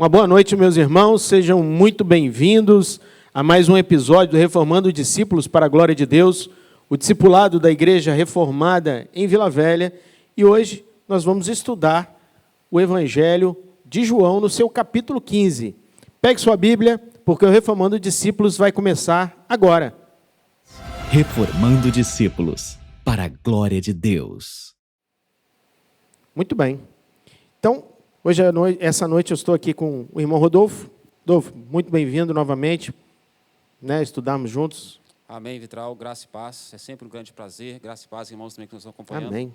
Uma boa noite, meus irmãos, sejam muito bem-vindos a mais um episódio do Reformando Discípulos para a Glória de Deus, o discipulado da Igreja Reformada em Vila Velha, e hoje nós vamos estudar o Evangelho de João no seu capítulo 15. Pegue sua Bíblia, porque o Reformando Discípulos vai começar agora. Reformando Discípulos para a Glória de Deus. Muito bem. Então, hoje, essa noite, eu estou aqui com o irmão Rodolfo. Rodolfo, muito bem-vindo novamente, estudarmos juntos. Amém, Vitral, graça e paz. É sempre um grande prazer. Graça e paz, irmãos também que nos estão acompanhando. Amém.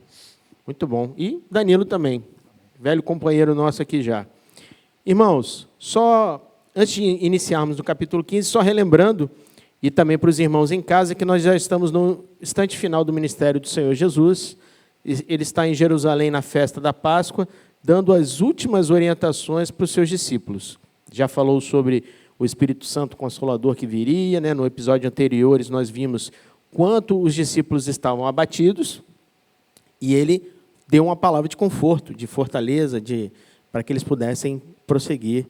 Muito bom. E Danilo também, velho companheiro nosso aqui já. Irmãos, só antes de iniciarmos no capítulo 15, só relembrando, e também para os irmãos em casa, que nós já estamos no instante final do ministério do Senhor Jesus. Ele está em Jerusalém na festa da Páscoa, dando as últimas orientações para os seus discípulos. Já falou sobre o Espírito Santo Consolador que viria, no episódio anterior nós vimos quanto os discípulos estavam abatidos, e ele deu uma palavra de conforto, de fortaleza, para que eles pudessem prosseguir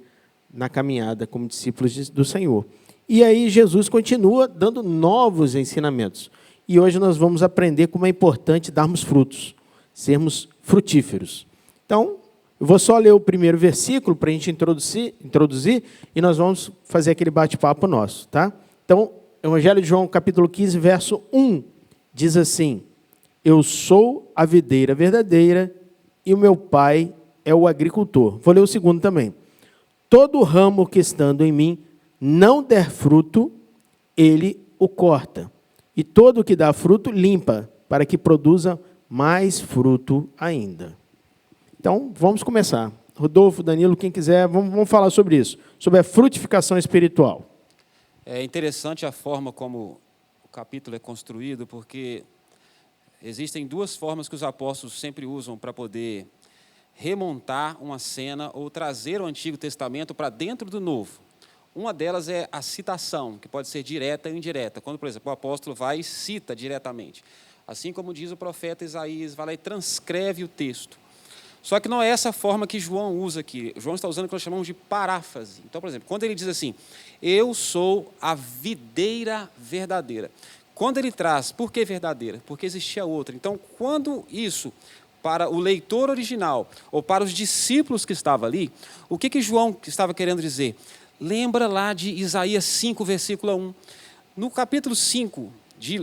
na caminhada como discípulos do Senhor. E aí Jesus continua dando novos ensinamentos. E hoje nós vamos aprender como é importante darmos frutos, sermos frutíferos. Então, eu vou só ler o primeiro versículo para a gente introduzir e nós vamos fazer aquele bate-papo nosso, tá? Então, Evangelho de João, capítulo 15, verso 1, diz assim: Eu sou a videira verdadeira e o meu pai é o agricultor. Vou ler o segundo também. Todo ramo que estando em mim não der fruto, ele o corta. E todo o que dá fruto, limpa, para que produza mais fruto ainda. Então, vamos começar. Rodolfo, Danilo, quem quiser, vamos falar sobre isso, sobre a frutificação espiritual. É interessante a forma como o capítulo é construído, porque existem duas formas que os apóstolos sempre usam para poder remontar uma cena ou trazer o Antigo Testamento para dentro do Novo. Uma delas é a citação, que pode ser direta ou indireta. Quando, por exemplo, o apóstolo vai e cita diretamente. Assim como diz o profeta Isaías, vai lá e transcreve o texto. Só que não é essa forma que João usa aqui. João está usando o que nós chamamos de paráfrase. Então, por exemplo, quando ele diz assim, eu sou a videira verdadeira. Quando ele traz, por que verdadeira? Porque existia outra. Então, quando isso, para o leitor original, ou para os discípulos que estavam ali, o que João estava querendo dizer? Lembra lá de Isaías 5, versículo 1. No capítulo 5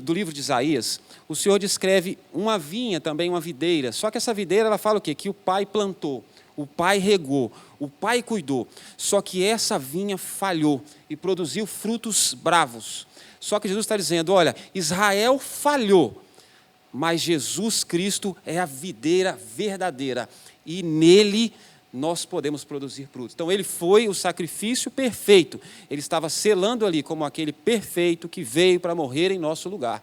do livro de Isaías, o Senhor descreve uma vinha também, uma videira. Só que essa videira, ela fala o quê? Que o pai plantou, o pai regou, o pai cuidou. Só que essa vinha falhou e produziu frutos bravos. Só que Jesus está dizendo, olha, Israel falhou, mas Jesus Cristo é a videira verdadeira. E nele nós podemos produzir frutos. Então, ele foi o sacrifício perfeito. Ele estava selando ali como aquele perfeito que veio para morrer em nosso lugar.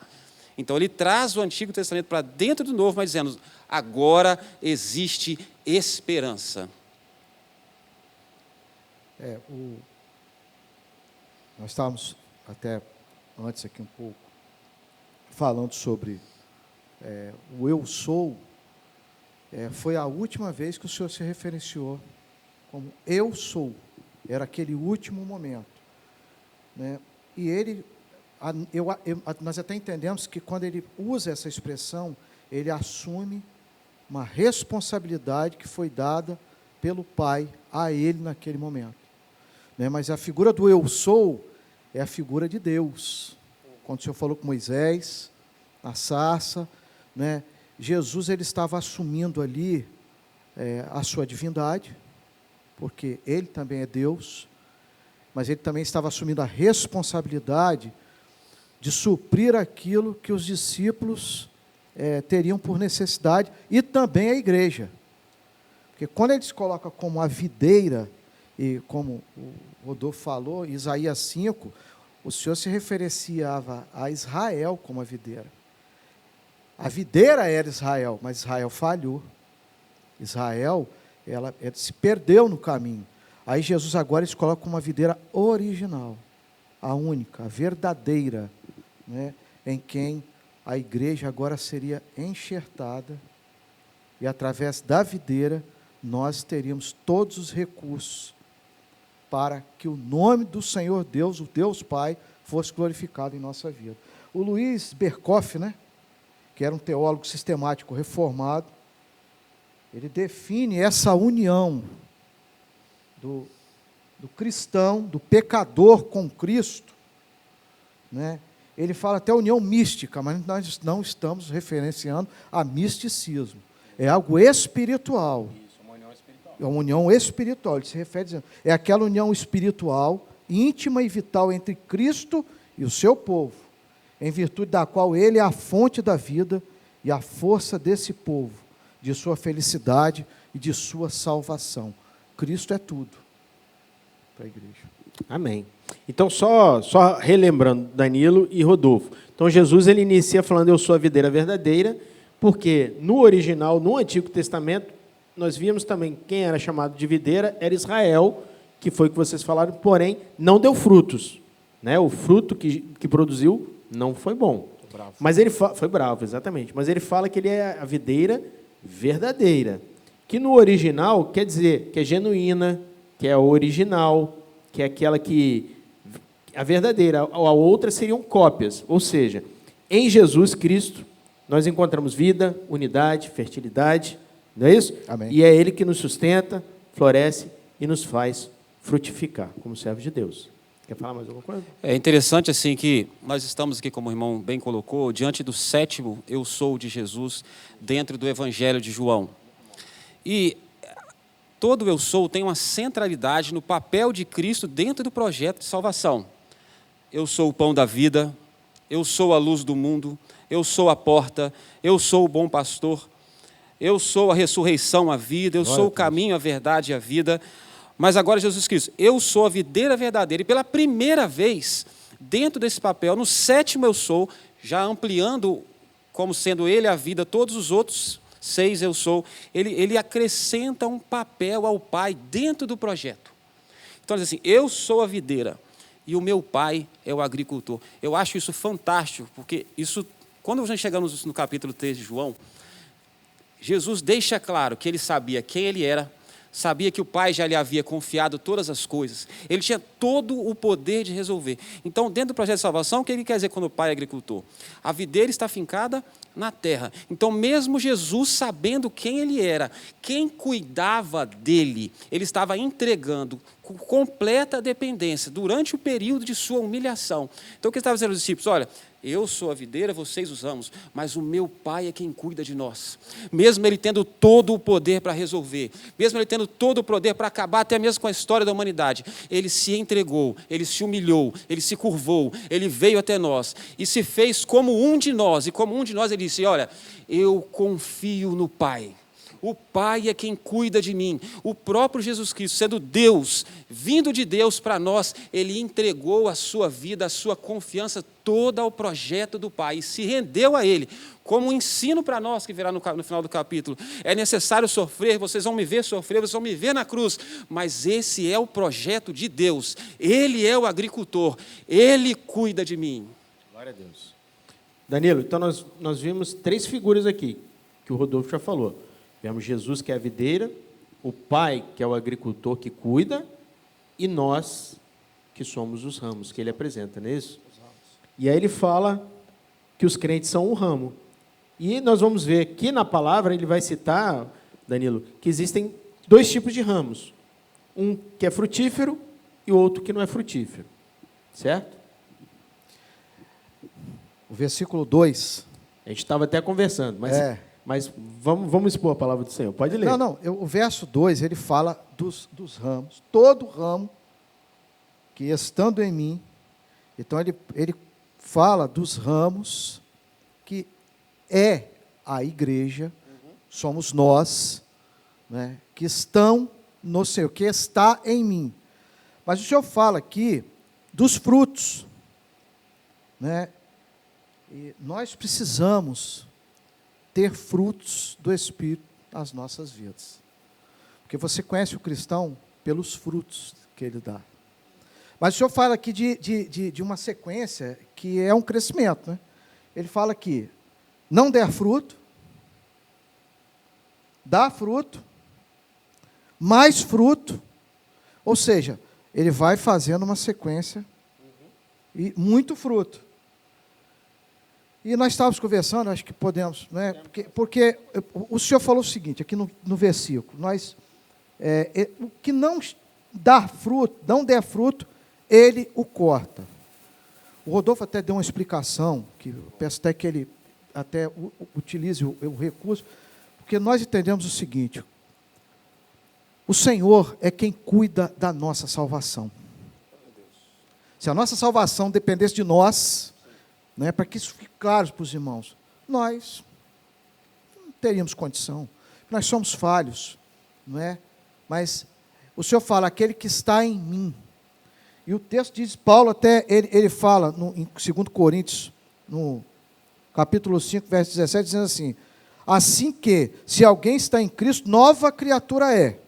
Então, ele traz o Antigo Testamento para dentro do Novo, mas dizendo, agora existe esperança. Nós estávamos até antes aqui um pouco falando sobre o eu sou. Foi a última vez que o Senhor se referenciou como eu sou. Era aquele último momento. E ele, nós até entendemos que quando ele usa essa expressão, ele assume uma responsabilidade que foi dada pelo Pai a ele naquele momento. Mas a figura do eu sou é a figura de Deus. Quando o Senhor falou com Moisés, na sarça, Jesus ele estava assumindo ali a sua divindade, porque ele também é Deus, mas ele também estava assumindo a responsabilidade de suprir aquilo que os discípulos teriam por necessidade, e também a igreja. Porque quando ele se coloca como a videira, e como o Rodolfo falou, em Isaías 5, o Senhor se referenciava a Israel como a videira. A videira era Israel, mas Israel falhou. Israel, ela se perdeu no caminho. Aí Jesus agora se coloca como uma videira original, a única, a verdadeira, em quem a igreja agora seria enxertada, e através da videira nós teríamos todos os recursos para que o nome do Senhor Deus, o Deus Pai, fosse glorificado em nossa vida. O Luiz Berkoff, né, que era um teólogo sistemático reformado, ele define essa união do cristão, do pecador com Cristo, né? Ele fala até união mística, mas nós não estamos referenciando a misticismo. É algo espiritual. Isso, uma união espiritual. É uma união espiritual. Ele se refere dizendo, é aquela união espiritual, íntima e vital entre Cristo e o seu povo, em virtude da qual ele é a fonte da vida e a força desse povo, de sua felicidade e de sua salvação. Cristo é tudo para a igreja. Amém. Então, só relembrando Danilo e Rodolfo. Então, Jesus ele inicia falando, eu sou a videira verdadeira, porque no original, no Antigo Testamento, nós vimos também quem era chamado de videira, era Israel, que foi o que vocês falaram, porém, não deu frutos. Né? O fruto que produziu não foi bom. Bravo. Mas ele foi bravo, exatamente. Mas ele fala que ele é a videira verdadeira, que no original quer dizer que é genuína, que é original, que é aquela que a verdadeira, a outra seriam cópias, ou seja, em Jesus Cristo nós encontramos vida, unidade, fertilidade, não é isso? Amém. E é Ele que nos sustenta, floresce e nos faz frutificar como servos de Deus. Quer falar mais alguma coisa? É interessante assim que nós estamos aqui, como o irmão bem colocou, diante do 7º eu sou de Jesus, dentro do Evangelho de João. E todo eu sou tem uma centralidade no papel de Cristo dentro do projeto de salvação. Eu sou o pão da vida, eu sou a luz do mundo, eu sou a porta, eu sou o bom pastor, eu sou a ressurreição, a vida, eu sou o caminho, a verdade e a vida. Mas agora Jesus Cristo, eu sou a videira verdadeira. E pela primeira vez, dentro desse papel, no 7º eu sou, já ampliando como sendo Ele a vida, todos os outros 6 eu sou, ele acrescenta um papel ao Pai dentro do projeto. Então, ele diz assim, eu sou a videira e o meu Pai é o agricultor. Eu acho isso fantástico, porque isso, quando nós chegamos no capítulo 3 de João, Jesus deixa claro que ele sabia quem ele era, sabia que o Pai já lhe havia confiado todas as coisas. Ele tinha todo o poder de resolver. Então, dentro do projeto de salvação, o que ele quer dizer quando o Pai é agricultor? A videira está fincada na terra. Então, mesmo Jesus sabendo quem ele era, quem cuidava dele, ele estava entregando com completa dependência durante o período de sua humilhação. Então, o que ele estava dizendo aos discípulos? Olha, eu sou a videira, vocês os ramos, mas o meu Pai é quem cuida de nós. Mesmo Ele tendo todo o poder para resolver, mesmo Ele tendo todo o poder para acabar até mesmo com a história da humanidade, Ele se entregou, Ele se humilhou, Ele se curvou, Ele veio até nós e se fez como um de nós. E como um de nós Ele disse, olha, eu confio no Pai. O Pai é quem cuida de mim. O próprio Jesus Cristo, sendo Deus, vindo de Deus para nós, Ele entregou a sua vida, a sua confiança toda ao projeto do Pai e se rendeu a Ele, como um ensino para nós, que virá no final do capítulo. É necessário sofrer, vocês vão me ver sofrer, vocês vão me ver na cruz, mas esse é o projeto de Deus. Ele é o agricultor, Ele cuida de mim. Glória a Deus. Danilo, então nós vimos 3 figuras aqui, que o Rodolfo já falou. Vemos Jesus, que é a videira, o Pai, que é o agricultor que cuida, e nós, que somos os ramos que ele apresenta, não é isso? E aí ele fala que os crentes são um ramo. E nós vamos ver que na palavra ele vai citar, Danilo, que existem 2 tipos de ramos. Um que é frutífero e outro que não é frutífero. Certo? O versículo 2. A gente estava até conversando, mas vamos expor a palavra do Senhor. Pode ler. O verso 2, ele fala dos ramos. Todo ramo que estando em mim, então ele fala dos ramos que é a igreja, somos nós, né, que estão no Senhor, que está em mim. Mas o Senhor fala aqui dos frutos, né? E nós precisamos ter frutos do Espírito nas nossas vidas. Porque você conhece o cristão pelos frutos que ele dá. Mas o Senhor fala aqui de uma sequência que é um crescimento, né? Ele fala aqui, não der fruto, dá fruto, mais fruto, ou seja, ele vai fazendo uma sequência e muito fruto. E nós estávamos conversando, acho que podemos, né? Porque o Senhor falou o seguinte, aqui no versículo, o que não der fruto, ele o corta. O Rodolfo até deu uma explicação, que eu peço até que ele até utilize o recurso, porque nós entendemos o seguinte: o Senhor é quem cuida da nossa salvação. Se a nossa salvação dependesse de nós, né, para que isso fique claro para os irmãos, nós não teríamos condição, nós somos falhos, não é? Mas o Senhor fala, aquele que está em mim. E o texto diz, Paulo até, ele fala em 2 Coríntios, no capítulo 5, verso 17, dizendo assim, assim que, se alguém está em Cristo, nova criatura é.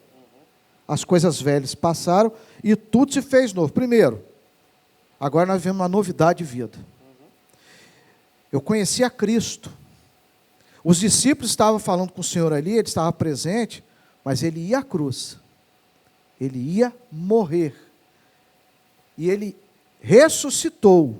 As coisas velhas passaram e tudo se fez novo. Primeiro, agora nós vemos uma novidade de vida. Eu conheci a Cristo. Os discípulos estavam falando com o Senhor ali, ele estava presente, mas ele ia à cruz. Ele ia morrer. E ele ressuscitou.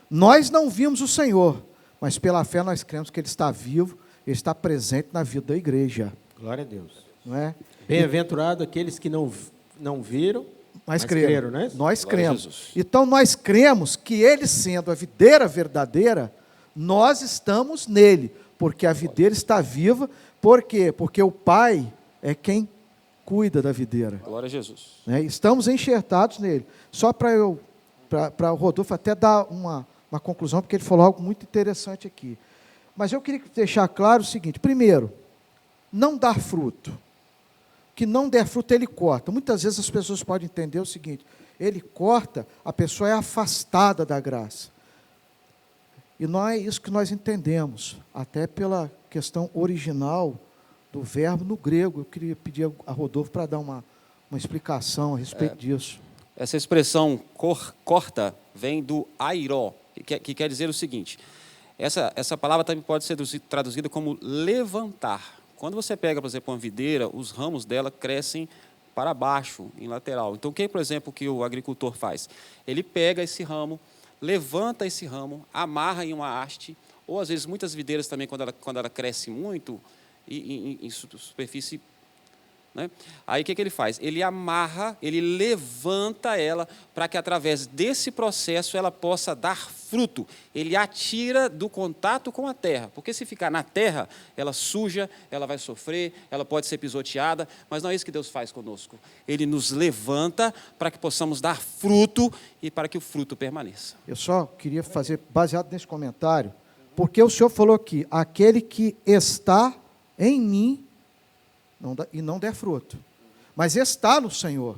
Nós não vimos o Senhor, mas pela fé nós cremos que ele está vivo, ele está presente na vida da igreja. Glória a Deus. Não é? Bem-aventurado aqueles que não viram, mas creram, né? Nós cremos. Então nós cremos que ele, sendo a videira verdadeira, nós estamos nele, porque a videira está viva. Por quê? Porque o Pai é quem cuida da videira. Glória a Jesus. Né? Estamos enxertados nele. Só para o Rodolfo até dar uma conclusão, porque ele falou algo muito interessante aqui. Mas eu queria deixar claro o seguinte: primeiro, não dar fruto. Que não der fruto, ele corta. Muitas vezes as pessoas podem entender o seguinte: ele corta, a pessoa é afastada da graça. E não é isso que nós entendemos, até pela questão original do verbo no grego. Eu queria pedir a Rodolfo para dar uma explicação a respeito disso. Essa expressão corta vem do airó, que quer dizer o seguinte: essa palavra também pode ser traduzida como levantar. Quando você pega, por exemplo, uma videira, os ramos dela crescem para baixo, em lateral. Então, o que, por exemplo, que o agricultor faz? Ele pega esse ramo, levanta esse ramo, amarra em uma haste, ou às vezes muitas videiras também, quando ela cresce muito, em superfície, né? Aí o que ele faz? Ele amarra, ele levanta ela para que através desse processo ela possa dar fruto. Ele a tira do contato com a terra, porque se ficar na terra, ela suja, ela vai sofrer, ela pode ser pisoteada, mas não é isso que Deus faz conosco. Ele nos levanta para que possamos dar fruto e para que o fruto permaneça. Eu só queria fazer, baseado nesse comentário, porque o Senhor falou aqui, aquele que está em mim e não der fruto, mas está no Senhor,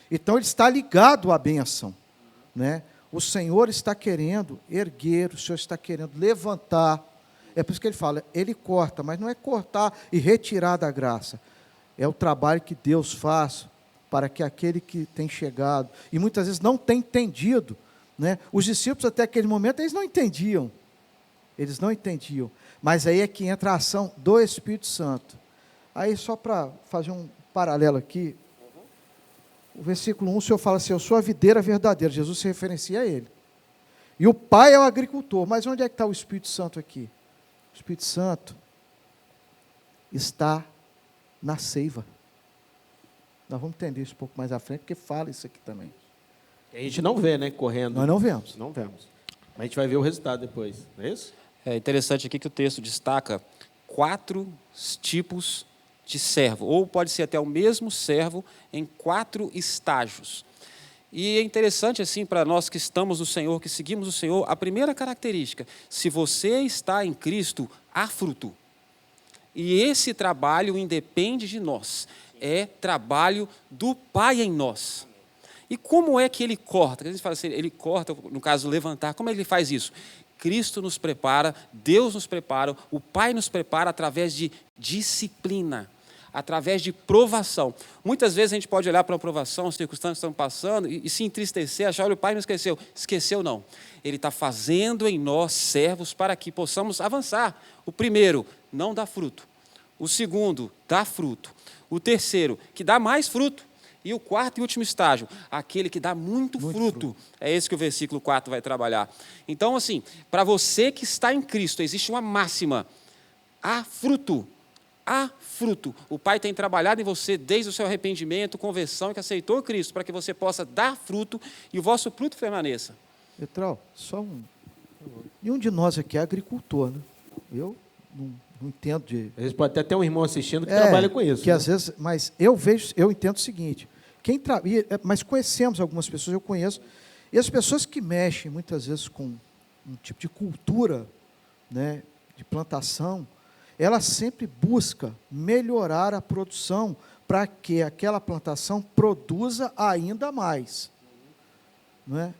então ele está ligado à bênção, né? O Senhor está querendo erguer, o Senhor está querendo levantar. É por isso que ele fala, ele corta, mas não é cortar e retirar da graça, é o trabalho que Deus faz para que aquele que tem chegado, e muitas vezes não tem entendido, né? Os discípulos até aquele momento, eles não entendiam, mas aí é que entra a ação do Espírito Santo. Aí, só para fazer um paralelo aqui, o versículo 1, o Senhor fala assim, eu sou a videira verdadeira, Jesus se referencia a ele. E o Pai é o agricultor, mas onde é que está o Espírito Santo aqui? O Espírito Santo está na seiva. Nós vamos entender isso um pouco mais à frente, porque fala isso aqui também. A gente não vê, né, correndo. Nós não vemos. Não vemos. Mas a gente vai ver o resultado depois, não é isso? É interessante aqui que o texto destaca 4 tipos de servo, ou pode ser até o mesmo servo em 4 estágios. E é interessante, assim, para nós que estamos no Senhor, que seguimos o Senhor, a primeira característica, se você está em Cristo, há fruto. E esse trabalho independe de nós, é trabalho do Pai em nós. E como é que ele corta? A gente fala assim, ele corta, no caso, levantar, como é que ele faz isso? Cristo nos prepara, Deus nos prepara, o Pai nos prepara através de disciplina, através de provação. Muitas vezes a gente pode olhar para a provação, as circunstâncias estão passando e se entristecer, achar, olha, o Pai não esqueceu. Esqueceu não. Ele está fazendo em nós servos para que possamos avançar. O primeiro, não dá fruto. O segundo, dá fruto. O terceiro, que dá mais fruto. E o quarto e último estágio, aquele que dá muito fruto. É esse que o versículo 4 vai trabalhar. Então, assim, para você que está em Cristo, existe uma máxima: há fruto. Há fruto. O Pai tem trabalhado em você desde o seu arrependimento, conversão, e que aceitou Cristo, para que você possa dar fruto e o vosso fruto permaneça. Petral, nenhum de nós aqui é agricultor, né? Eu não entendo de... Às vezes pode até ter um irmão assistindo que trabalha com isso. Que às vezes, mas eu entendo o seguinte, mas conhecemos algumas pessoas, eu conheço, e as pessoas que mexem muitas vezes com um tipo de cultura, né, de plantação, ela sempre busca melhorar a produção para que aquela plantação produza ainda mais. Não é?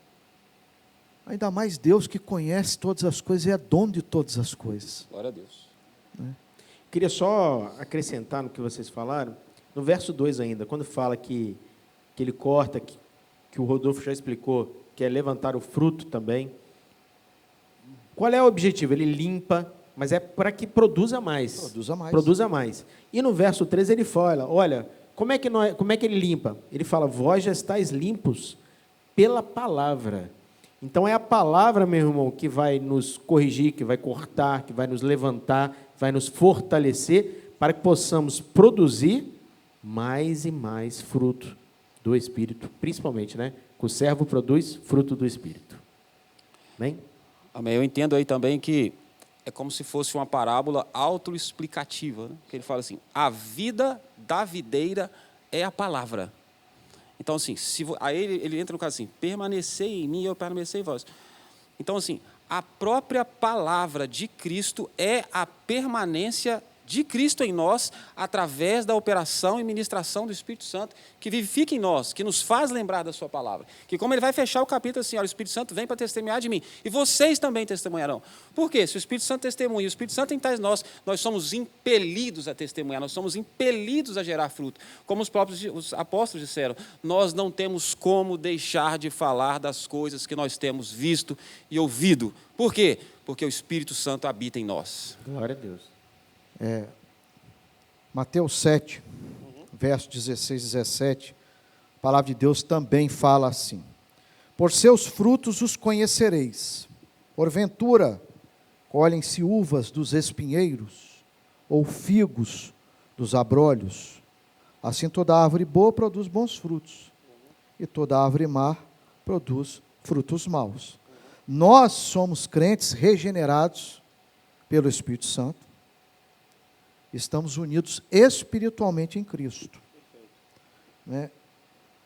Ainda mais Deus que conhece todas as coisas e é dono de todas as coisas. Glória a Deus. Queria só acrescentar no que vocês falaram, no verso 2 ainda, quando fala que ele corta, que o Rodolfo já explicou, que é levantar o fruto também. Qual é o objetivo? Ele limpa, mas é para que produza mais. Produza mais. Produza mais. E no verso 3 ele fala, olha, como é que ele limpa? Ele fala, vós já estáis limpos pela palavra. Então é a palavra, meu irmão, que vai nos corrigir, que vai cortar, que vai nos levantar, vai nos fortalecer, para que possamos produzir mais e mais fruto do Espírito, principalmente, né? Que o servo produz fruto do Espírito. Amém? Amém. Eu entendo aí também que é como se fosse uma parábola autoexplicativa, né? Que ele fala assim, a vida da videira é a palavra. Então, assim, aí ele entra no caso assim, permanecei em mim e eu permanecer em vós. Então, assim, a própria palavra de Cristo é a permanência de Cristo em nós, através da operação e ministração do Espírito Santo, que vivifica em nós, que nos faz lembrar da sua palavra. Que como ele vai fechar o capítulo assim, olha, o Espírito Santo vem para testemunhar de mim, e vocês também testemunharão. Por quê? Se o Espírito Santo testemunha, o Espírito Santo em nós somos impelidos a testemunhar, nós somos impelidos a gerar fruto. Como os apóstolos disseram, nós não temos como deixar de falar das coisas que nós temos visto e ouvido. Por quê? Porque o Espírito Santo habita em nós. Glória a Deus. Mateus 7, verso 16 e 17, a palavra de Deus também fala assim, por seus frutos os conhecereis, porventura colhem-se uvas dos espinheiros, ou figos dos abrolhos, assim toda árvore boa produz bons frutos, e toda árvore má produz frutos maus. Nós somos crentes regenerados pelo Espírito Santo, estamos unidos espiritualmente em Cristo. Né?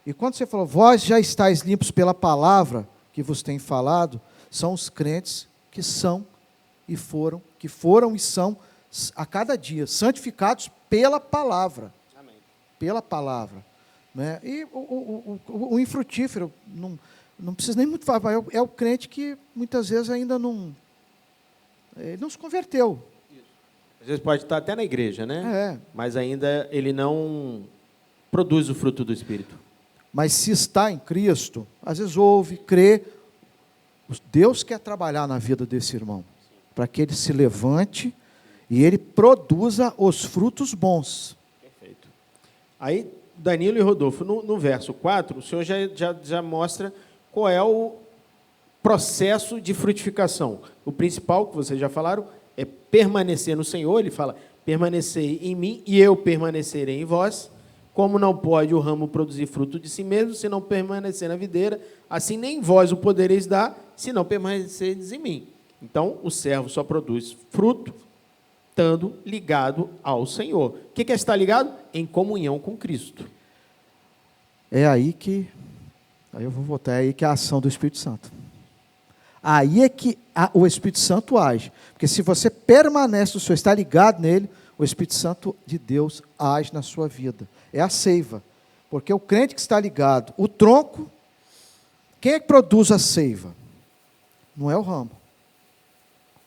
E quando você falou, vós já estáis limpos pela palavra que vos tem falado, são os crentes que são e foram e são a cada dia santificados pela palavra. Amém. Pela palavra. Né? E o infrutífero, não precisa nem muito falar, é o crente que muitas vezes ainda não se converteu. Às vezes pode estar até na igreja, né? É. Mas ainda ele não produz o fruto do Espírito. Mas se está em Cristo, às vezes ouve, crê, Deus quer trabalhar na vida desse irmão, para que ele se levante e ele produza os frutos bons. Perfeito. Aí, Danilo e Rodolfo, no verso 4, o senhor já mostra qual é o processo de frutificação. O principal, que vocês já falaram, é permanecer no Senhor. Ele fala, permanecei em mim e eu permanecerei em vós. Como não pode o ramo produzir fruto de si mesmo, se não permanecer na videira, assim nem vós o podereis dar, se não permanecerdes em mim. Então, o servo só produz fruto, estando ligado ao Senhor. O que é estar ligado? Em comunhão com Cristo. Aí eu vou voltar, é aí que é a ação do Espírito Santo. Aí é que o Espírito Santo age. Porque se você permanece no Senhor, está ligado nele, o Espírito Santo de Deus age na sua vida. É a seiva. Porque o crente que está ligado, o tronco, quem é que produz a seiva? Não é o ramo.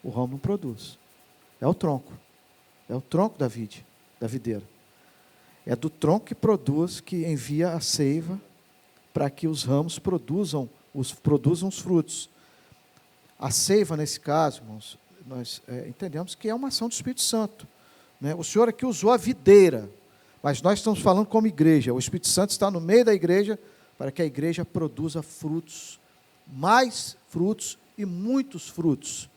O ramo não produz. É o tronco. É o tronco da videira. É do tronco que produz, que envia a seiva para que os ramos produzam os frutos. A seiva, nesse caso, irmãos, nós entendemos que é uma ação do Espírito Santo. Né? O Senhor aqui usou a videira, Mas nós estamos falando como igreja. O Espírito Santo está no meio da igreja para que a igreja produza frutos, mais frutos e muitos frutos.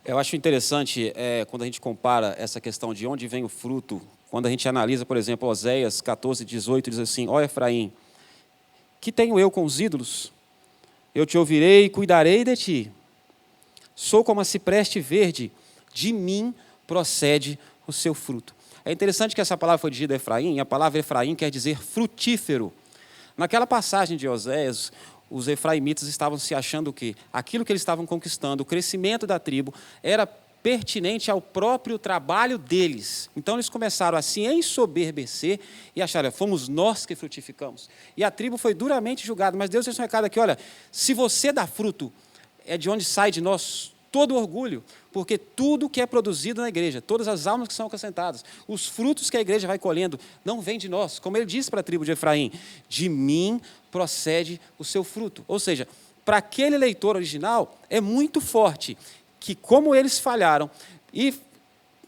Eu acho interessante quando a gente compara essa questão de onde vem o fruto, quando a gente analisa, por exemplo, Oséias 14, 18, diz assim: ó Efraim, que tenho eu com os ídolos? Eu te ouvirei e cuidarei de ti. Sou como a cipreste verde, de mim procede o seu fruto. É interessante que essa palavra foi dirigida a Efraim, e a palavra Efraim quer dizer frutífero. Naquela passagem de Oséias, os efraimitas estavam se achando que aquilo que eles estavam conquistando, o crescimento da tribo, era pertinente ao próprio trabalho deles. Então eles começaram a se ensoberbecer e acharam: fomos nós que frutificamos. E a tribo foi duramente julgada. Mas Deus fez um recado aqui: olha, se você dá fruto, é de onde sai de nós todo orgulho, porque tudo que é produzido na igreja, todas as almas que são acrescentadas, os frutos que a igreja vai colhendo, não vêm de nós. Como ele disse para a tribo de Efraim: de mim procede o seu fruto. Ou seja, para aquele leitor original, é muito forte que, como eles falharam e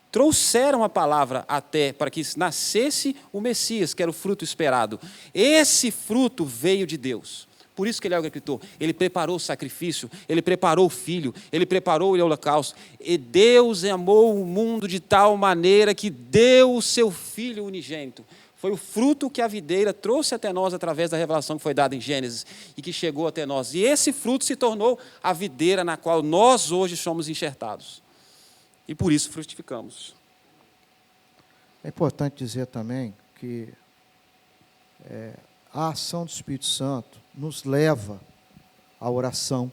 trouxeram a palavra até para que nascesse o Messias, que era o fruto esperado, esse fruto veio de Deus. Por isso que ele é o agricultor. Ele preparou o sacrifício, ele preparou o filho, ele preparou o holocausto. E Deus amou o mundo de tal maneira que deu o seu filho unigênito. Foi o fruto que a videira trouxe até nós através da revelação que foi dada em Gênesis e que chegou até nós. E esse fruto se tornou a videira na qual nós hoje somos enxertados. E por isso frutificamos. É importante dizer também que a ação do Espírito Santo nos leva à oração,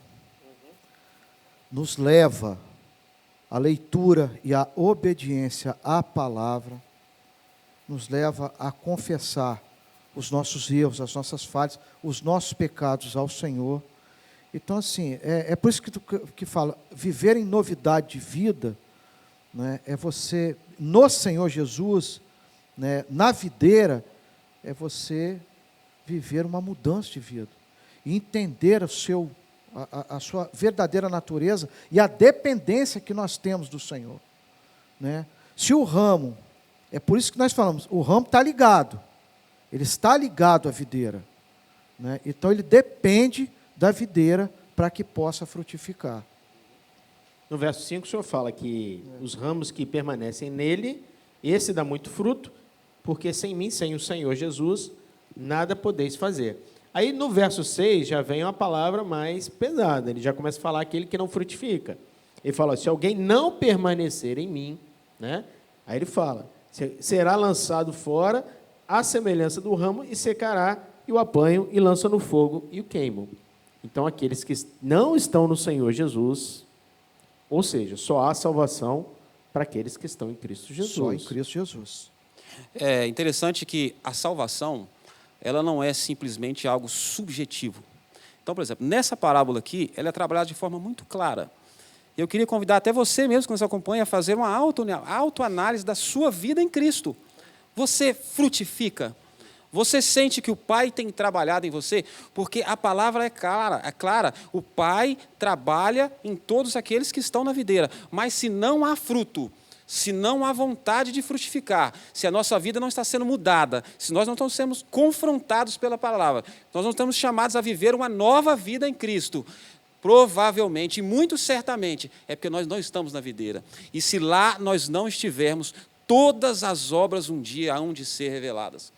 nos leva à leitura e à obediência à palavra, nos leva a confessar os nossos erros, as nossas falhas, os nossos pecados ao Senhor. Então, assim, é por isso que fala, viver em novidade de vida, né, é você, no Senhor Jesus, né, na videira, é você viver uma mudança de vida e entender a sua verdadeira natureza e a dependência que nós temos do Senhor, né? Se o ramo, é por isso que nós falamos, o ramo está ligado, ele está ligado à videira, né? Então ele depende da videira para que possa frutificar. No verso 5 o senhor fala que os ramos que permanecem nele, esse dá muito fruto, porque sem mim, sem o Senhor Jesus, nada podeis fazer. Aí no verso 6 já vem uma palavra mais pesada, ele já começa a falar aquele que não frutifica. Ele fala: se alguém não permanecer em mim, né? Aí ele fala: será lançado fora à semelhança do ramo e secará, e o apanham e lançam no fogo e o queimam. Então aqueles que não estão no Senhor Jesus, ou seja, só há salvação para aqueles que estão em Cristo Jesus. Só em Cristo Jesus. É interessante que a salvação, ela não é simplesmente algo subjetivo. Então, por exemplo, nessa parábola aqui, ela é trabalhada de forma muito clara. Eu queria convidar até você mesmo que nos acompanha a fazer uma autoanálise da sua vida em Cristo. Você frutifica? Você sente que o Pai tem trabalhado em você? Porque a palavra é clara. O Pai trabalha em todos aqueles que estão na videira. Mas se não há fruto, se não há vontade de frutificar, se a nossa vida não está sendo mudada, se nós não estamos sendo confrontados pela palavra, nós não estamos chamados a viver uma nova vida em Cristo, provavelmente, e muito certamente, é porque nós não estamos na videira. E se lá nós não estivermos, todas as obras um dia hão de ser reveladas.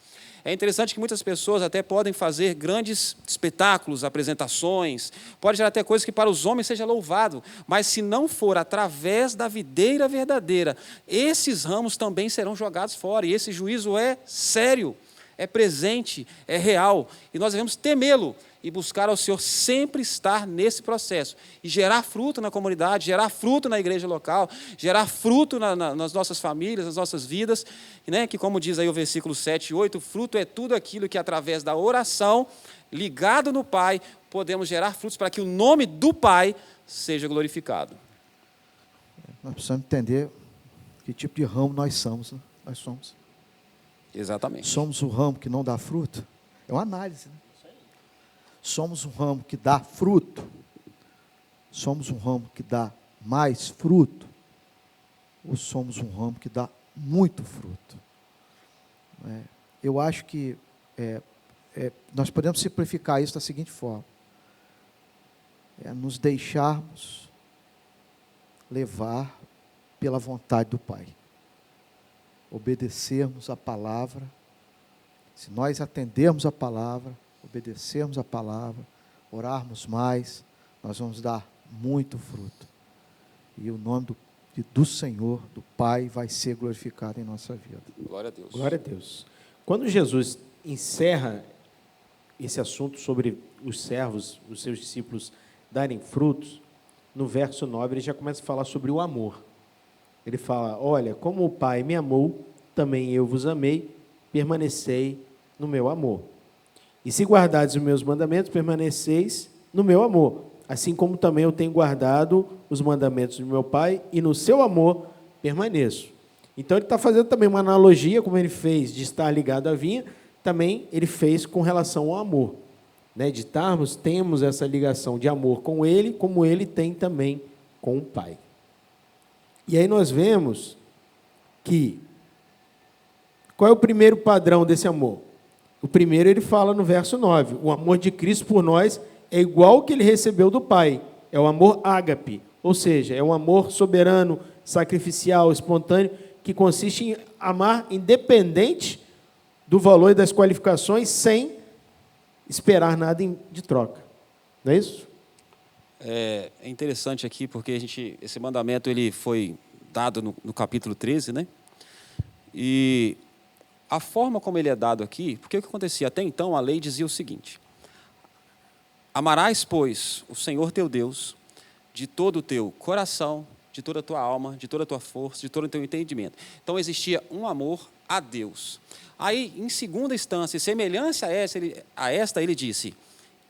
É interessante que muitas pessoas até podem fazer grandes espetáculos, apresentações, pode gerar até coisas que para os homens seja louvado, mas se não for através da videira verdadeira, esses ramos também serão jogados fora, e esse juízo é sério, é presente, é real, e nós devemos temê-lo e buscar ao Senhor sempre estar nesse processo e gerar fruto na comunidade, gerar fruto na igreja local, gerar fruto nas nossas famílias, nas nossas vidas, né? Que, como diz aí o versículo 7 e 8, o fruto é tudo aquilo que através da oração, ligado no Pai, podemos gerar frutos para que o nome do Pai seja glorificado. Nós precisamos entender que tipo de ramo nós somos, né? Nós somos. Exatamente. Somos o ramo que não dá fruto? É uma análise, né? Somos um ramo que dá fruto? Somos um ramo que dá mais fruto? Ou somos um ramo que dá muito fruto? Eu acho que nós podemos simplificar isso da seguinte forma: nos deixarmos levar pela vontade do Pai, obedecermos a palavra. Se nós atendermos a palavra, obedecermos a palavra, orarmos mais, nós vamos dar muito fruto. E o nome do Senhor, do Pai, vai ser glorificado em nossa vida. Glória a Deus. Glória a Deus. Quando Jesus encerra esse assunto sobre os servos, os seus discípulos darem frutos, no verso 9 ele já começa a falar sobre o amor. Ele fala: olha, como o Pai me amou, também eu vos amei, permanecei no meu amor. E se guardardes os meus mandamentos, permaneceis no meu amor, assim como também eu tenho guardado os mandamentos do meu Pai, e no seu amor permaneço. Então ele está fazendo também uma analogia, como ele fez de estar ligado à vinha, também ele fez com relação ao amor. Né? De estarmos, temos essa ligação de amor com ele, como ele tem também com o Pai. E aí nós vemos que, qual é o primeiro padrão desse amor? O primeiro ele fala no verso 9, o amor de Cristo por nós é igual ao que ele recebeu do Pai, é o amor ágape, ou seja, é um amor soberano, sacrificial, espontâneo, que consiste em amar independente do valor e das qualificações, sem esperar nada de troca. Não é isso? É interessante aqui, porque esse mandamento ele foi dado no capítulo 13, né? E a forma como ele é dado aqui, porque o que acontecia? Até então, a lei dizia o seguinte: amarás, pois, o Senhor teu Deus de todo o teu coração, de toda a tua alma, de toda a tua força, de todo o teu entendimento. Então, existia um amor a Deus. Aí, em segunda instância, semelhança a esta, ele disse: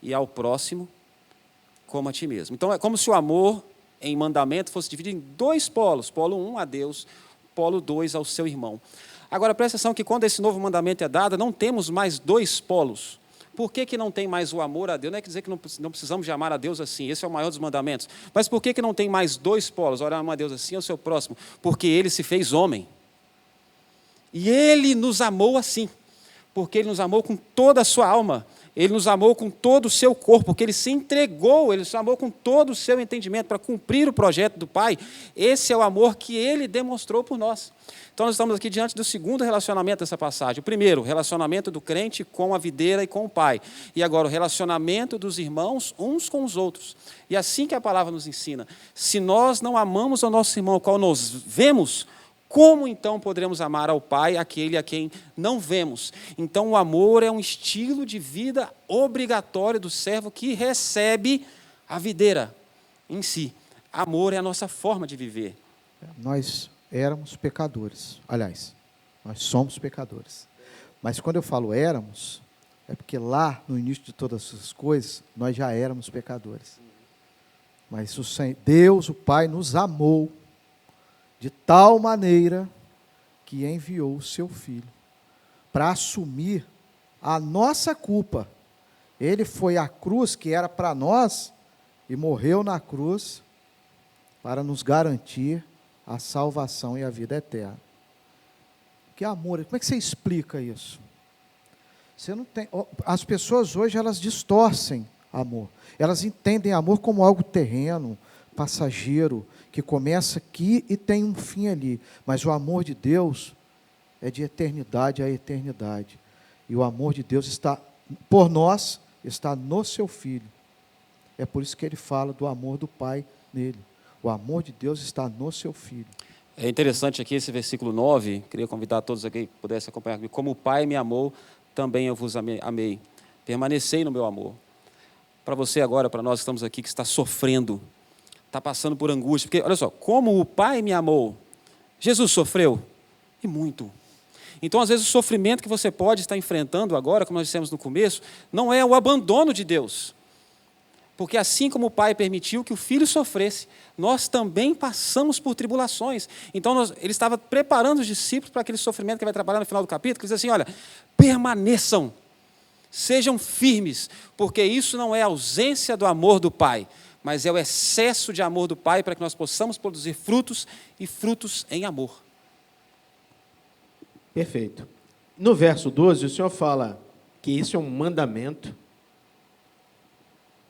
e ao próximo como a ti mesmo. Então, é como se o amor em mandamento fosse dividido em dois polos. Polo 1 a Deus, polo 2 ao seu irmão. Agora, presta atenção que quando esse novo mandamento é dado, não temos mais dois polos. Por que não tem mais o amor a Deus? Não é dizer que não precisamos de amar a Deus assim, esse é o maior dos mandamentos. Mas por que não tem mais dois polos? Ora, amar a Deus assim ao seu próximo. Porque ele se fez homem. E ele nos amou assim. Porque ele nos amou com toda a sua alma. Ele nos amou com todo o seu corpo, porque ele se entregou, ele nos amou com todo o seu entendimento para cumprir o projeto do Pai. Esse é o amor que ele demonstrou por nós. Então, nós estamos aqui diante do segundo relacionamento dessa passagem. O primeiro, o relacionamento do crente com a videira e com o Pai. E agora, o relacionamento dos irmãos uns com os outros. E assim que a palavra nos ensina, se nós não amamos ao nosso irmão, ao qual nós vemos, como então poderemos amar ao Pai, aquele a quem não vemos? Então o amor é um estilo de vida obrigatório do servo que recebe a videira em si. Amor é a nossa forma de viver. Nós éramos pecadores. Aliás, nós somos pecadores. Mas quando eu falo éramos, é porque lá no início de todas essas coisas, nós já éramos pecadores. Mas Deus, o Pai, nos amou de tal maneira que enviou o seu Filho para assumir a nossa culpa. Ele foi à cruz, que era para nós, e morreu na cruz para nos garantir a salvação e a vida eterna. Que amor, como é que você explica isso? Você não tem, as pessoas hoje, elas distorcem amor. Elas entendem amor como algo terreno, passageiro, que começa aqui e tem um fim ali. Mas o amor de Deus é de eternidade a eternidade. E o amor de Deus está, por nós, está no seu Filho. É por isso que ele fala do amor do Pai nele. O amor de Deus está no seu Filho. É interessante aqui esse versículo 9, queria convidar todos aqui que pudessem acompanhar comigo. Como o Pai me amou, também eu vos amei. Permanecei no meu amor. Para você agora, para nós que estamos aqui, que está sofrendo, está passando por angústia. Porque, olha só, como o Pai me amou, Jesus sofreu, e muito. Então, às vezes, o sofrimento que você pode estar enfrentando agora, como nós dissemos no começo, não é o abandono de Deus. Porque assim como o Pai permitiu que o Filho sofresse, nós também passamos por tribulações. Então, ele estava preparando os discípulos para aquele sofrimento que vai trabalhar no final do capítulo, que diz assim, olha, permaneçam, sejam firmes, porque isso não é a ausência do amor do Pai, mas é o excesso de amor do Pai para que nós possamos produzir frutos e frutos em amor. Perfeito. No verso 12, o Senhor fala que isso é um mandamento,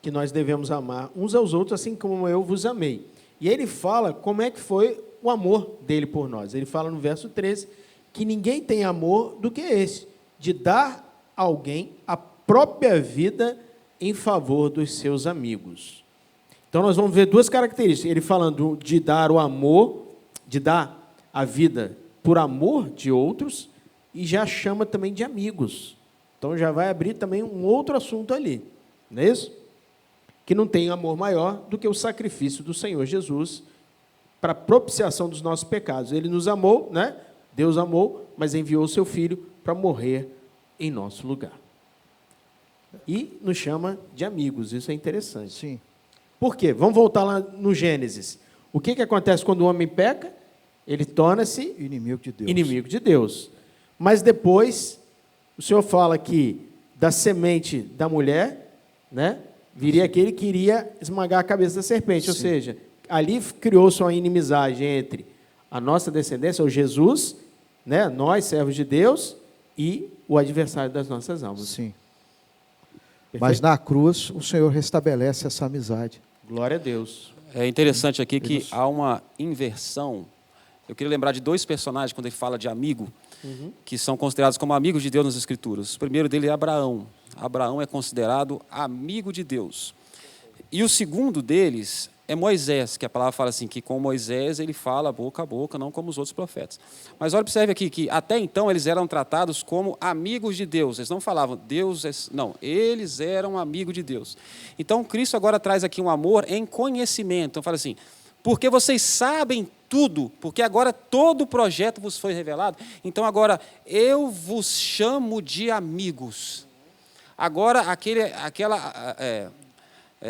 que nós devemos amar uns aos outros, assim como eu vos amei. E ele fala como é que foi o amor dele por nós. Ele fala no verso 13 que ninguém tem amor do que esse, de dar a alguém a própria vida em favor dos seus amigos. Então, nós vamos ver duas características. Ele falando de dar o amor, de dar a vida por amor de outros, e já chama também de amigos. Então, já vai abrir também um outro assunto ali. Não é isso? Que não tem amor maior do que o sacrifício do Senhor Jesus para a propiciação dos nossos pecados. Ele nos amou, né? Deus amou, mas enviou o seu Filho para morrer em nosso lugar. E nos chama de amigos, isso é interessante. Sim. Por quê? Vamos voltar lá no Gênesis. O que acontece quando o homem peca? Ele torna-se Inimigo de Deus. inimigo de Deus. Mas depois, o Senhor fala que da semente da mulher, né, viria aquele que iria esmagar a cabeça da serpente. Sim. Ou seja, ali criou-se uma inimizade entre a nossa descendência, ou Jesus, né, nós, servos de Deus, e o adversário das nossas almas. Sim. Perfeito? Mas na cruz, o Senhor restabelece essa amizade. Glória a Deus. É interessante aqui que Isso. há uma inversão. Eu queria lembrar de dois personagens, quando ele fala de amigo, que são considerados como amigos de Deus nas Escrituras. O primeiro dele é Abraão. Abraão é considerado amigo de Deus. E o segundo deles é Moisés, que a palavra fala assim, que com Moisés ele fala boca a boca, não como os outros profetas. Mas observe aqui que até então eles eram tratados como amigos de Deus. Eles não falavam, Deus é... Não, eles eram amigos de Deus. Então, Cristo agora traz aqui um amor em conhecimento. Então, fala assim, porque vocês sabem tudo, porque agora todo o projeto vos foi revelado, então agora eu vos chamo de amigos. Agora, aquela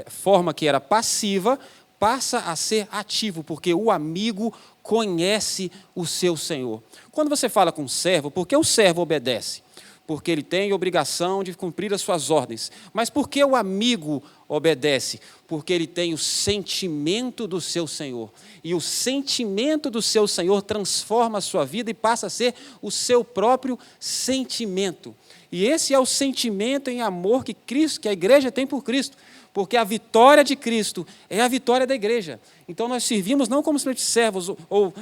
forma que era passiva passa a ser ativo, porque o amigo conhece o seu Senhor. Quando você fala com o servo, por que o servo obedece? Porque ele tem obrigação de cumprir as suas ordens. Mas por que o amigo obedece? Porque ele tem o sentimento do seu Senhor. E o sentimento do seu Senhor transforma a sua vida e passa a ser o seu próprio sentimento. E esse é o sentimento em amor que Cristo, que a igreja tem por Cristo. Porque a vitória de Cristo é a vitória da igreja. Então nós servimos não como simplesmente servos,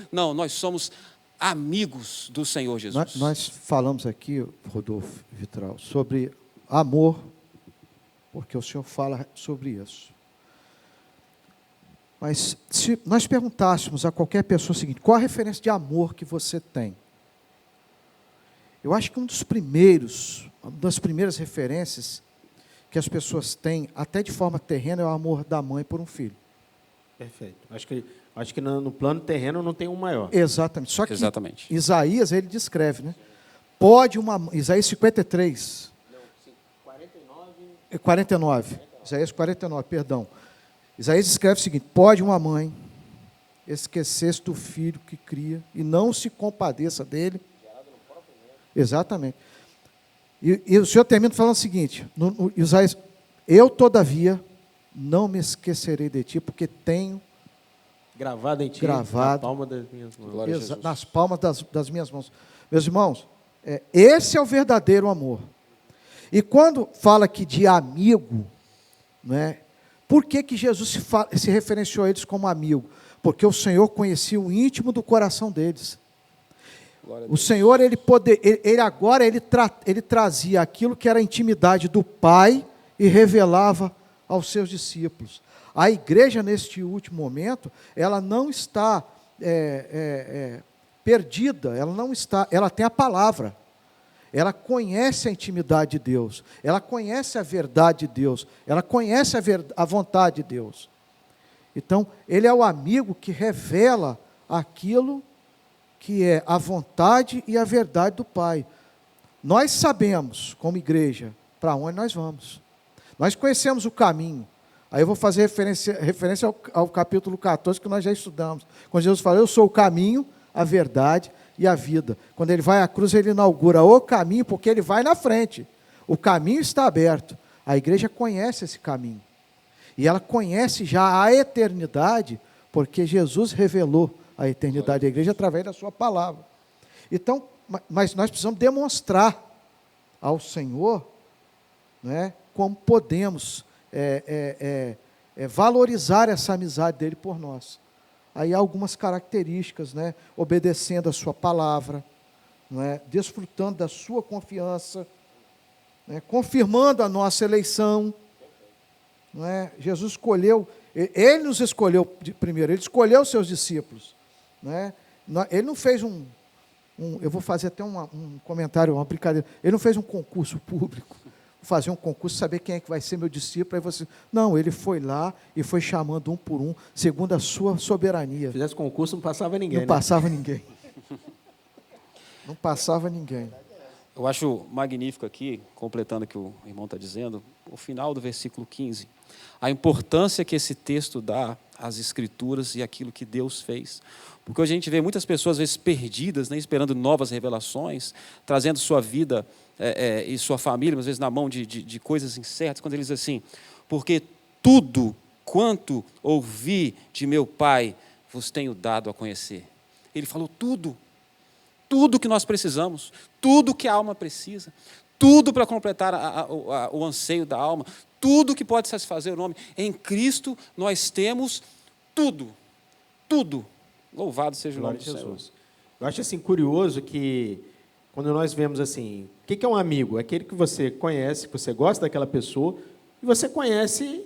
não, nós somos amigos do Senhor Jesus. Nós falamos aqui, Rodolfo Vitral, sobre amor, porque o Senhor fala sobre isso. Mas se nós perguntássemos a qualquer pessoa o seguinte, qual a referência de amor que você tem? Eu acho que uma das primeiras referências que as pessoas têm, até de forma terrena, é o amor da mãe por um filho. Perfeito. Acho que no plano terreno não tem um maior. Exatamente. Só que Exatamente. Isaías, ele descreve, né? Isaías 53. Não, 49. 49. Isaías 49, perdão. Isaías escreve o seguinte, pode uma mãe esquecer-se do filho que cria e não se compadeça dele? Exatamente. E o Senhor termina falando o seguinte, no Isaías, eu, todavia, não me esquecerei de ti, porque tenho Gravado em ti, Gravado. na palma das minhas mãos. Glória a Jesus. nas palmas das minhas mãos. Meus irmãos, esse é o verdadeiro amor. E quando fala aqui de amigo, né, por que Jesus se referenciou a eles como amigo? Porque o Senhor conhecia o íntimo do coração deles. O Senhor, ele trazia aquilo que era a intimidade do Pai e revelava aos seus discípulos. A igreja, neste último momento, ela não está perdida, ela tem a palavra. Ela conhece a intimidade de Deus, ela conhece a verdade de Deus, ela conhece a vontade de Deus. Então, ele é o amigo que revela aquilo que é a vontade e a verdade do Pai. Nós sabemos, como igreja, para onde nós vamos. Nós conhecemos o caminho. Aí eu vou fazer referência ao capítulo 14, que nós já estudamos. Quando Jesus fala, eu sou o caminho, a verdade e a vida. Quando ele vai à cruz, ele inaugura o caminho, porque ele vai na frente. O caminho está aberto. A igreja conhece esse caminho. E ela conhece já a eternidade, porque Jesus revelou a eternidade da igreja através da sua palavra. Então, mas nós precisamos demonstrar ao Senhor, né, como podemos valorizar essa amizade dele por nós. Aí há algumas características, né, obedecendo a sua palavra, não é, desfrutando da sua confiança, né, confirmando a nossa eleição. Não é? Jesus escolheu, ele nos escolheu primeiro, ele escolheu os seus discípulos. Não é? Ele não fez eu vou fazer até um comentário, uma brincadeira, ele não fez um concurso público, fazer um concurso, saber quem é que vai ser meu discípulo, aí você, não, ele foi lá e foi chamando um por um, segundo a sua soberania. Se fizesse concurso, não passava ninguém. Não passava ninguém. Não passava ninguém. Eu acho magnífico aqui, completando o que o irmão está dizendo, o final do versículo 15. A importância que esse texto dá às Escrituras e aquilo que Deus fez. Porque hoje a gente vê muitas pessoas, às vezes, perdidas, né, esperando novas revelações, trazendo sua vida e sua família, às vezes, na mão de coisas incertas, quando ele diz assim, porque tudo quanto ouvi de meu Pai vos tenho dado a conhecer. Ele falou tudo. Tudo que nós precisamos, tudo que a alma precisa, tudo para completar o anseio da alma, tudo que pode satisfazer o homem. Em Cristo nós temos tudo, tudo. Louvado seja o nome de Jesus. Eu acho assim curioso que quando nós vemos assim, o que é um amigo? É aquele que você conhece, que você gosta daquela pessoa e você conhece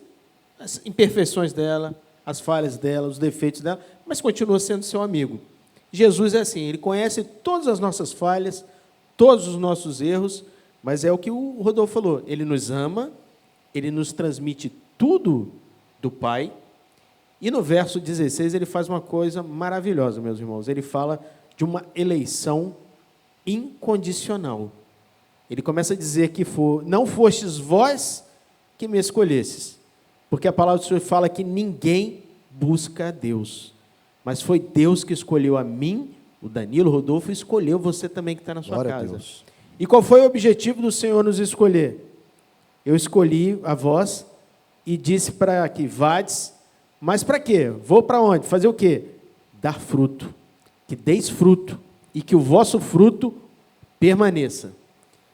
as imperfeições dela, as falhas dela, os defeitos dela, mas continua sendo seu amigo. Jesus é assim, ele conhece todas as nossas falhas, todos os nossos erros, mas é o que o Rodolfo falou, ele nos ama, ele nos transmite tudo do Pai, e no verso 16 ele faz uma coisa maravilhosa, meus irmãos, ele fala de uma eleição incondicional. Ele começa a dizer que não fostes vós que me escolhestes, porque a palavra do Senhor fala que ninguém busca a Deus, mas foi Deus que escolheu a mim, o Danilo, o Rodolfo, e escolheu você também que está na sua Glória casa. a Deus. E qual foi o objetivo do Senhor nos escolher? Eu escolhi a vós e disse para que vades, mas para quê? Vou para onde? Fazer o quê? Dar fruto, que deis fruto e que o vosso fruto permaneça.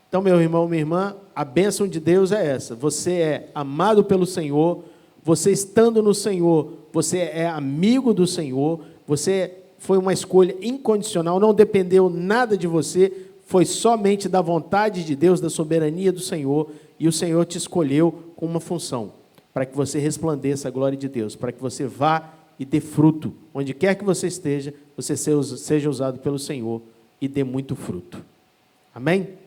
Então, meu irmão, minha irmã, a bênção de Deus é essa, você é amado pelo Senhor, você estando no Senhor, você é amigo do Senhor, você foi uma escolha incondicional, não dependeu nada de você, foi somente da vontade de Deus, da soberania do Senhor, e o Senhor te escolheu com uma função, para que você resplandeça a glória de Deus, para que você vá e dê fruto, onde quer que você esteja, você seja usado pelo Senhor e dê muito fruto. Amém?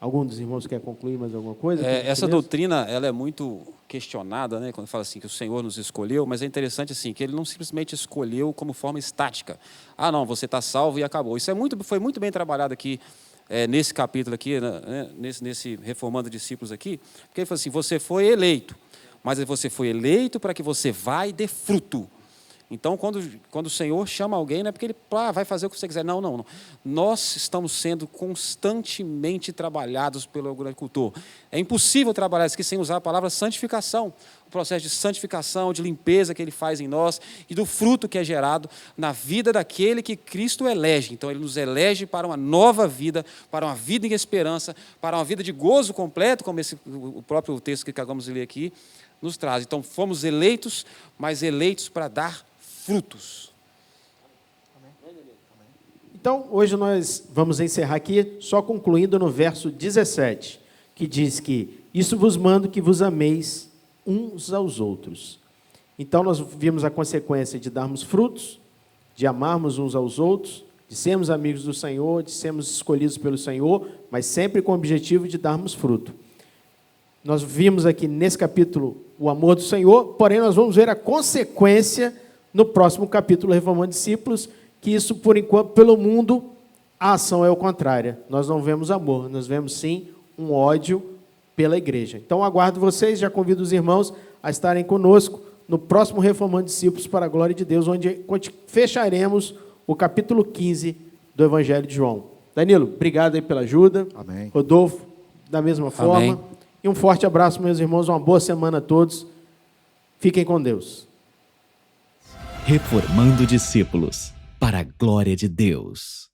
Algum dos irmãos quer concluir mais alguma coisa? Essa doutrina ela é muito questionada, né, quando fala assim que o Senhor nos escolheu, mas é interessante assim que ele não simplesmente escolheu como forma estática. Ah, não, você está salvo e acabou. Isso foi muito bem trabalhado aqui nesse capítulo aqui, né, nesse Reformando Discípulos aqui, porque ele fala assim, você foi eleito, mas você foi eleito para que você vá e dê fruto. Então, quando o Senhor chama alguém, não é porque ele vai fazer o que você quiser. Não, não, não. Nós estamos sendo constantemente trabalhados pelo agricultor. É impossível trabalhar isso aqui sem usar a palavra santificação. O processo de santificação, de limpeza que ele faz em nós e do fruto que é gerado na vida daquele que Cristo elege. Então, ele nos elege para uma nova vida, para uma vida em esperança, para uma vida de gozo completo, como o próprio texto que acabamos de ler aqui nos traz. Então, fomos eleitos, mas eleitos para dar frutos. Então, hoje nós vamos encerrar aqui, só concluindo no verso 17, que diz que, isso vos mando que vos ameis uns aos outros. Então, nós vimos a consequência de darmos frutos, de amarmos uns aos outros, de sermos amigos do Senhor, de sermos escolhidos pelo Senhor, mas sempre com o objetivo de darmos fruto. Nós vimos aqui nesse capítulo o amor do Senhor, porém nós vamos ver a consequência no próximo capítulo, Reformando Discípulos, que isso, por enquanto, pelo mundo, a ação é o contrária. Nós não vemos amor, nós vemos, sim, um ódio pela igreja. Então, aguardo vocês, já convido os irmãos a estarem conosco no próximo Reformando Discípulos para a glória de Deus, onde fecharemos o capítulo 15 do Evangelho de João. Danilo, obrigado aí pela ajuda. Amém. Rodolfo, da mesma forma. Amém. E um forte abraço, meus irmãos, uma boa semana a todos. Fiquem com Deus. Reformando discípulos para a glória de Deus.